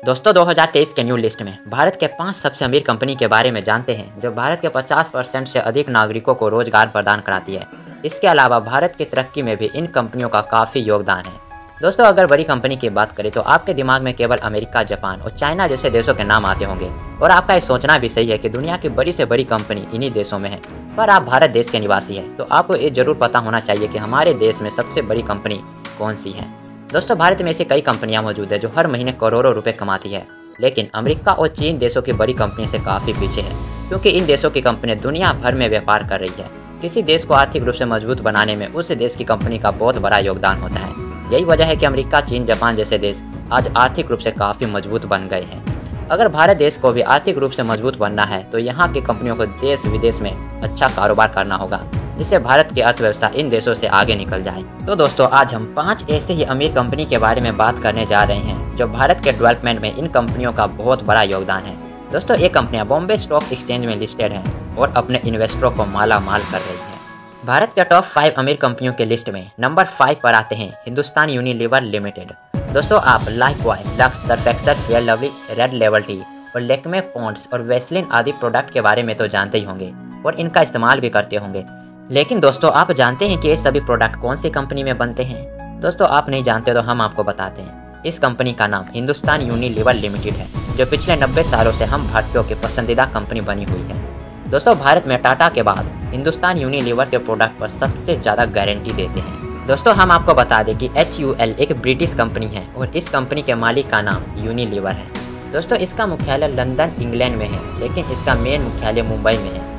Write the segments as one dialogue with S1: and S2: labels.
S1: दोस्तों 2023 के new list में भारत के 5 सबसे अमीर कंपनी के बारे में जानते हैं जो भारत के 50% से अधिक नागरिकों को रोजगार प्रदान कराती है। इसके अलावा भारत की तरक्की में भी इन कंपनियों का काफ़ी योगदान है। दोस्तों अगर बड़ी कंपनी की बात करें तो आपके दिमाग में केवल अमेरिका, जापान और चाइना जैसे देशों के नाम आते होंगे और आपका ये सोचना भी सही है कि दुनिया की बड़ी से बड़ी कंपनी इन्हीं देशों में है। पर आप भारत देश के निवासी हैं तो आपको ये जरूर पता होना चाहिए कि हमारे देश में सबसे बड़ी कंपनी कौन सी है। दोस्तों भारत में ऐसी कई कंपनियां मौजूद है जो हर महीने करोड़ों रुपए कमाती है, लेकिन अमेरिका और चीन देशों की बड़ी कंपनी से काफ़ी पीछे है क्योंकि इन देशों की कंपनियां दुनिया भर में व्यापार कर रही है। किसी देश को आर्थिक रूप से मजबूत बनाने में उस देश की कंपनी का बहुत बड़ा योगदान होता है। यही वजह है कि अमेरिका, चीन, जापान जैसे देश आज आर्थिक रूप से काफ़ी मजबूत बन गए हैं। अगर भारत देश को भी आर्थिक रूप से मजबूत बनना है तो यहाँ की कंपनियों को देश विदेश में अच्छा कारोबार करना होगा जिससे भारत की अर्थव्यवस्था इन देशों से आगे निकल जाए। तो दोस्तों आज हम 5 ऐसे ही अमीर कंपनी के बारे में बात करने जा रहे हैं जो भारत के डेवलपमेंट में इन कंपनियों का बहुत बड़ा योगदान है। दोस्तों ये कंपनियां बॉम्बे स्टॉक एक्सचेंज में लिस्टेड हैं और अपने इन्वेस्टरों को माला माल कर रही हैं। भारत के टॉप 5 अमीर कंपनियों के लिस्ट में नंबर 5 पर आते हैं हिंदुस्तान यूनिलीवर लिमिटेड। दोस्तों आप Lifebuoy, Lux, Surf Excel, Fair Lovely, Red Label tea और लैक्मे पॉन्ड्स और वैसलीन आदि प्रोडक्ट के बारे में तो जानते ही होंगे और इनका इस्तेमाल भी करते होंगे। लेकिन दोस्तों आप जानते हैं कि ये सभी प्रोडक्ट कौन सी कंपनी में बनते हैं? दोस्तों आप नहीं जानते तो हम आपको बताते हैं। इस कंपनी का नाम हिंदुस्तान यूनिलीवर लिमिटेड है जो पिछले 90 सालों से हम भारतीयों की पसंदीदा कंपनी बनी हुई है। दोस्तों भारत में टाटा के बाद हिंदुस्तान यूनिलीवर के प्रोडक्ट पर सबसे ज़्यादा गारंटी देते हैं। दोस्तों हम आपको बता दें कि HUL एक ब्रिटिश कंपनी है और इस कंपनी के मालिक का नाम यूनिलीवर है। दोस्तों इसका मुख्यालय लंदन, इंग्लैंड में है, लेकिन इसका मेन मुख्यालय मुंबई में है।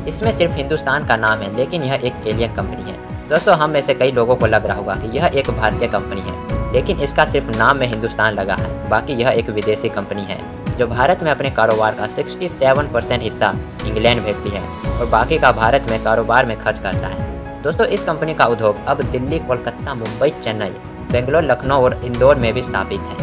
S1: इसमें सिर्फ हिंदुस्तान का नाम है लेकिन यह एक एलियन कंपनी है। दोस्तों हम में से कई लोगों को लग रहा होगा कि यह एक भारतीय कंपनी है, लेकिन इसका सिर्फ नाम में हिंदुस्तान लगा है, बाकी यह एक विदेशी कंपनी है जो भारत में अपने कारोबार का 67% हिस्सा इंग्लैंड भेजती है और बाकी का भारत में कारोबार में खर्च करता है। दोस्तों इस कंपनी का उद्योग अब दिल्ली, कोलकाता, मुंबई, चेन्नई, बेंगलोर, लखनऊ और इंदौर में भी स्थापित है।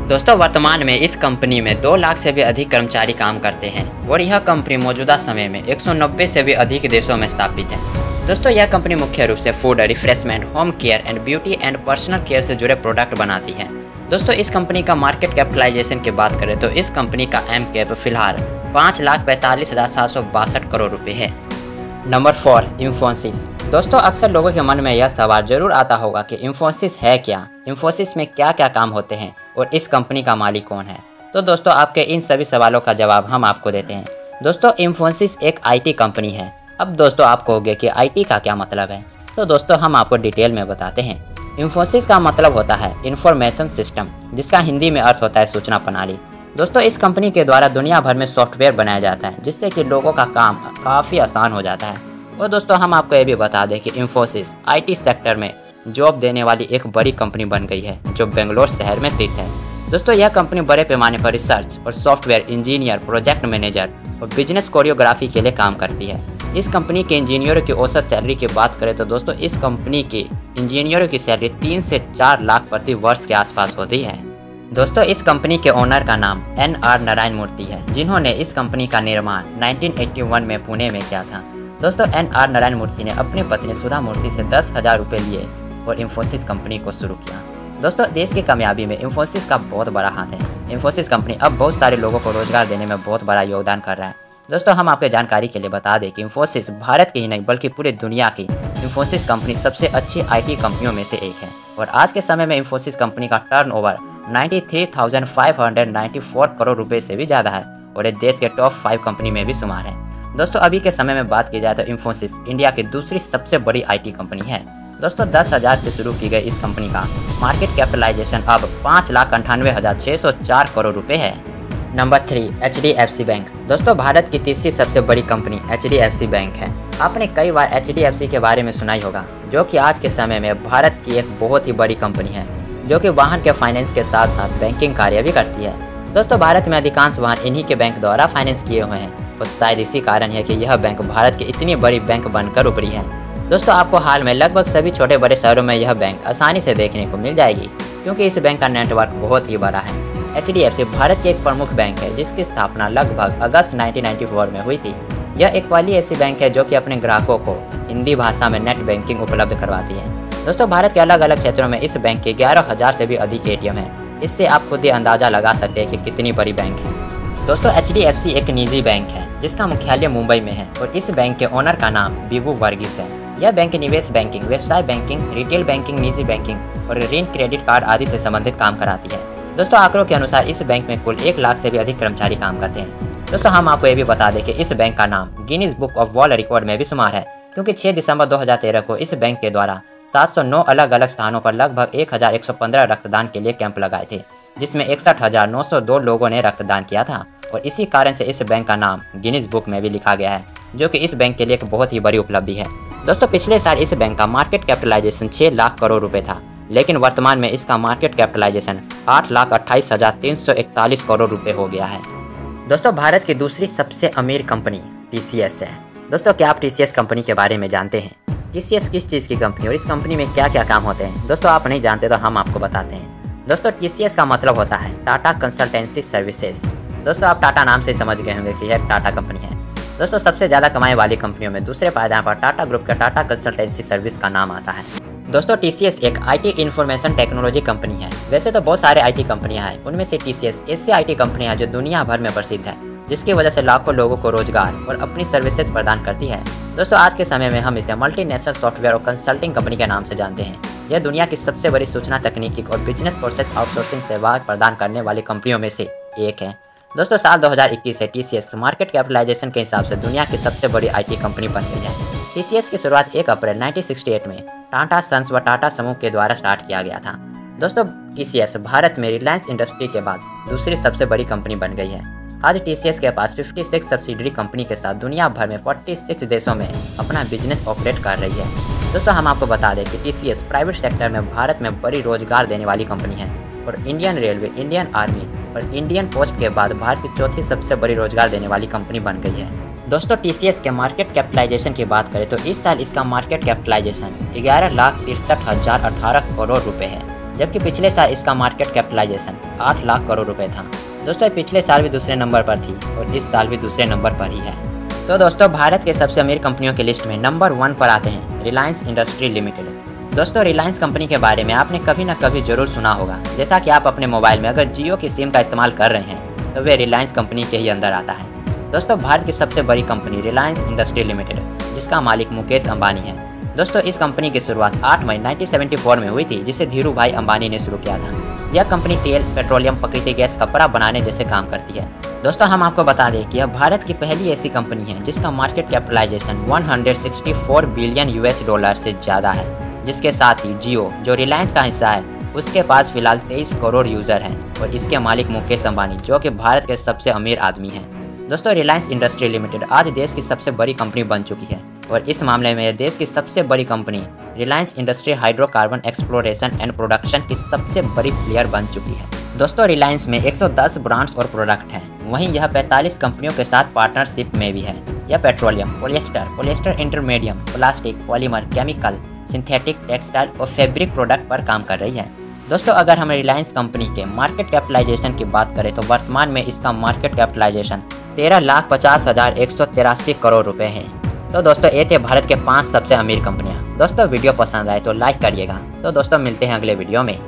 S1: दोस्तों वर्तमान में इस कंपनी में 2 लाख से भी अधिक कर्मचारी काम करते हैं और यह कंपनी मौजूदा समय में 190 से भी अधिक देशों में स्थापित है। दोस्तों यह कंपनी मुख्य रूप से food, refreshment, home care and beauty and personal care से जुड़े प्रोडक्ट बनाती है। दोस्तों इस कंपनी का मार्केट कैपिटलाइजेशन की बात करें तो इस कंपनी का एम-कैप फिलहाल 5,45,762 करोड़ रुपये है। नंबर 4 इंफोसिस। दोस्तों अक्सर लोगों के मन में यह सवाल जरूर आता होगा कि इंफोसिस है क्या, इंफोसिस में क्या क्या काम होते हैं और इस कंपनी का मालिक कौन है। तो दोस्तों आपके इन सभी सवालों का जवाब हम आपको देते हैं। दोस्तों इंफोसिस एक IT कंपनी है। अब दोस्तों आप कहोगे कि IT का क्या मतलब है, तो दोस्तों हम आपको डिटेल में बताते हैं। इंफोसिस का मतलब होता है इंफॉर्मेशन सिस्टम, जिसका हिंदी में अर्थ होता है सूचना प्रणाली। दोस्तों इस कंपनी के द्वारा दुनिया भर में सॉफ्टवेयर बनाया जाता है जिससे कि लोगों का काम काफ़ी आसान हो जाता है। और दोस्तों हम आपको ये भी बता दें कि इंफोसिस IT सेक्टर में जॉब देने वाली एक बड़ी कंपनी बन गई है जो बेंगलोर शहर में स्थित है। दोस्तों यह कंपनी बड़े पैमाने पर रिसर्च और सॉफ्टवेयर इंजीनियर, प्रोजेक्ट मैनेजर और बिजनेस कोरियोग्राफी के लिए काम करती है। इस कंपनी के इंजीनियरों की औसत सैलरी की बात करें तो दोस्तों इस कंपनी के इंजीनियरों की सैलरी 3 से 4 लाख प्रति वर्ष के आसपास होती है। दोस्तों इस कंपनी के ओनर का नाम NR नारायण मूर्ति है, जिन्होंने इस कंपनी का निर्माण 1981 में पुणे में किया था। दोस्तों NR नारायण मूर्ति ने अपनी पत्नी सुधा मूर्ति से 10,000 रुपये लिए और इंफोसिस कंपनी को शुरू किया। दोस्तों देश की कामयाबी में इंफोसिस का बहुत बड़ा हाथ है। इंफोसिस कंपनी अब बहुत सारे लोगों को रोजगार देने में बहुत बड़ा योगदान कर रहा है। दोस्तों हम आपके जानकारी के लिए बता दें कि इंफोसिस भारत की ही नहीं बल्कि पूरे दुनिया की इंफोसिस कंपनी सबसे अच्छी IT कंपनियों में से एक है और आज के समय में इंफोसिस कंपनी का टर्नओवर 93,594 करोड़ रुपए से भी ज़्यादा है और ये देश के टॉप 5 कंपनी में भी शुमार है। दोस्तों अभी के समय में बात की जाए तो इंफोसिस इंडिया की दूसरी सबसे बड़ी IT कंपनी है। दोस्तों 10,000 से शुरू की गई इस कंपनी का मार्केट कैपिटलाइजेशन अब 5,98,604 करोड़ रुपए है। Number 3 HDFC bank. दोस्तों भारत की तीसरी सबसे बड़ी कंपनी HDFC बैंक है। आपने कई बार HDFC के बारे में सुना ही होगा, जो कि आज के समय में भारत की एक बहुत ही बड़ी कंपनी है जो कि वाहन के फाइनेंस के साथ साथ बैंकिंग कार्य भी करती है। दोस्तों भारत में अधिकांश वाहन इन्हीं के बैंक द्वारा फाइनेंस किए हुए हैं और शायद इसी कारण है कि यह बैंक भारत की इतनी बड़ी बैंक बनकर उभरी है। दोस्तों आपको हाल में लगभग सभी छोटे बड़े शहरों में यह बैंक आसानी से देखने को मिल जाएगी क्योंकि इस बैंक का नेटवर्क बहुत ही बड़ा है। HDFC भारत की एक प्रमुख बैंक है जिसकी स्थापना लगभग अगस्त 1994 में हुई थी। यह एक पहली ऐसी बैंक है जो कि अपने ग्राहकों को हिंदी भाषा में नेट बैंकिंग उपलब्ध करवाती है। दोस्तों भारत के अलग अलग क्षेत्रों में इस बैंक के 11,000 से भी अधिक ATM हैं इससे आप खुद ही अंदाज़ा लगा सकते हैं कि कितनी बड़ी बैंक है। दोस्तों HDFC एक निजी बैंक है जिसका मुख्यालय मुंबई में है और इस बैंक के ओनर का नाम बिभू वर्गीस है। यह बैंक निवेश बैंकिंग, व्यवसाय बैंकिंग, रिटेल बैंकिंग, निजी बैंकिंग और ऋण, क्रेडिट कार्ड आदि से संबंधित काम कराती है। दोस्तों आंकड़ों के अनुसार इस बैंक में कुल 1 लाख से भी अधिक कर्मचारी काम करते हैं। दोस्तों हम आपको ये भी बता दें कि इस बैंक का नाम Guinness book of world record में भी शुमार है, क्योंकि 6 दिसंबर 2013 को इस बैंक के द्वारा 709 अलग अलग स्थानों पर लगभग 1115 रक्तदान के लिए कैंप लगाए थे, जिसमें 61,902 लोगों ने रक्तदान किया था और इसी कारण से इस बैंक का नाम गिनीज बुक में भी लिखा गया है, जो कि इस बैंक के लिए एक बहुत ही बड़ी उपलब्धि है। दोस्तों पिछले साल इस बैंक का मार्केट कैपिटलाइजेशन 6 लाख करोड़ रुपए था, लेकिन वर्तमान में इसका मार्केट कैपिटलाइजेशन 8,28,341 करोड़ रुपए हो गया है। दोस्तों भारत की दूसरी सबसे अमीर कंपनी TCS है। दोस्तों क्या आप TCS कंपनी के बारे में जानते हैं? TCS किस चीज़ की कंपनी और इस कंपनी में क्या क्या काम होते हैं? दोस्तों आप नहीं जानते तो हम आपको बताते हैं। दोस्तों TCS का मतलब होता है टाटा कंसल्टेंसी सर्विसेज। दोस्तों आप टाटा नाम से समझ गए होंगे कि यह टाटा कंपनी है। दोस्तों सबसे ज़्यादा कमाई वाली कंपनियों में दूसरे पायदान पर टाटा ग्रुप का टाटा कंसल्टेंसी सर्विस का नाम आता है। दोस्तों TCS एक IT इंफॉर्मेशन टेक्नोलॉजी कंपनी है। वैसे तो बहुत सारे IT कंपनियां हैं, उनमें से TCS ऐसी IT कंपनियां हैं जो दुनिया भर में प्रसिद्ध है, जिसकी वजह से लाखों लोगों को रोजगार और अपनी सर्विसेज प्रदान करती है। दोस्तों आज के समय में हम इसे मल्टीनेशनल सॉफ्टवेयर और कंसल्टिंग कंपनी के नाम से जानते हैं। यह दुनिया की सबसे बड़ी सूचना तकनीकी और बिजनेस प्रोसेस आउटसोर्सिंग सेवाएं प्रदान करने वाली कंपनियों में से एक है। दोस्तों साल 2021 से TCS मार्केट कैपिटलाइजेशन के हिसाब से दुनिया की सबसे बड़ी IT कंपनी बन गई है। TCS की शुरुआत 1 अप्रैल 1968 में टाटा सन्स व टाटा समूह के द्वारा स्टार्ट किया गया था। दोस्तों TCS भारत में रिलायंस इंडस्ट्री के बाद दूसरी सबसे बड़ी कंपनी बन गई है। आज TCS के पास 56 सब्सिडरी कंपनी के साथ दुनिया भर में 46 देशों में अपना बिजनेस ऑपरेट कर रही है। दोस्तों हम आपको बता दें कि TCS प्राइवेट सेक्टर में भारत में बड़ी रोजगार देने वाली कंपनी है और इंडियन रेलवे, इंडियन आर्मी और इंडियन पोस्ट के बाद भारत की चौथी सबसे बड़ी रोजगार देने वाली कंपनी बन गई है। दोस्तों TCS के मार्केट कैपिटलाइजेशन की बात करें तो इस साल इसका मार्केट कैपिटलाइजेशन 11,63,018 करोड़ रुपए है, जबकि पिछले साल इसका मार्केट कैपिटलाइजेशन 8 लाख करोड़ रुपए था। दोस्तों पिछले साल भी दूसरे नंबर पर थी और इस साल भी दूसरे नंबर पर ही है। तो दोस्तों भारत के सबसे अमीर कंपनियों की लिस्ट में नंबर 1 पर आते हैं रिलायंस इंडस्ट्री लिमिटेड। दोस्तों रिलायंस कंपनी के बारे में आपने कभी ना कभी जरूर सुना होगा। जैसा कि आप अपने मोबाइल में अगर जियो की सिम का इस्तेमाल कर रहे हैं तो वे रिलायंस कंपनी के ही अंदर आता है। दोस्तों भारत की सबसे बड़ी कंपनी रिलायंस इंडस्ट्री लिमिटेड, जिसका मालिक मुकेश अंबानी है। दोस्तों इस कंपनी की शुरुआत 8 मई 1974 में हुई थी, जिसे धीरू भाई अंबानी ने शुरू किया था। यह कंपनी तेल, पेट्रोलियम, प्राकृतिक गैस, कपड़ा बनाने जैसे काम करती है। दोस्तों हम आपको बता दें कि यह भारत की पहली ऐसी कंपनी है जिसका मार्केट कैपिटलाइजेशन 164 बिलियन US$ से ज़्यादा है, जिसके साथ ही जियो जो रिलायंस का हिस्सा है उसके पास फिलहाल 23 करोड़ यूज़र हैं और इसके मालिक मुकेश अंबानी जो कि भारत के सबसे अमीर आदमी हैं। दोस्तों रिलायंस इंडस्ट्री लिमिटेड आज देश की सबसे बड़ी कंपनी बन चुकी है और इस मामले में देश की सबसे बड़ी company Reliance industry hydrocarbon exploration and production की सबसे बड़ी प्लेयर बन चुकी है। दोस्तों रिलायंस में 110 ब्रांड्स और प्रोडक्ट हैं, वहीं यह 45 कंपनियों के साथ पार्टनरशिप में भी है। यह petroleum, polyester इंटरमीडियम, plastic, polymer, chemical, synthetic, textile और फैब्रिक प्रोडक्ट पर काम कर रही है। दोस्तों अगर हम रिलायंस कंपनी के मार्केट कैपिटलाइजेशन की बात करें तो वर्तमान में इसका मार्केट कैपिटलाइजेशन 13,50,183 करोड़ रुपए है। तो दोस्तों ये थे भारत के 5 सबसे अमीर कंपनियां। दोस्तों वीडियो पसंद आए तो लाइक करिएगा। तो दोस्तों मिलते हैं अगले वीडियो में।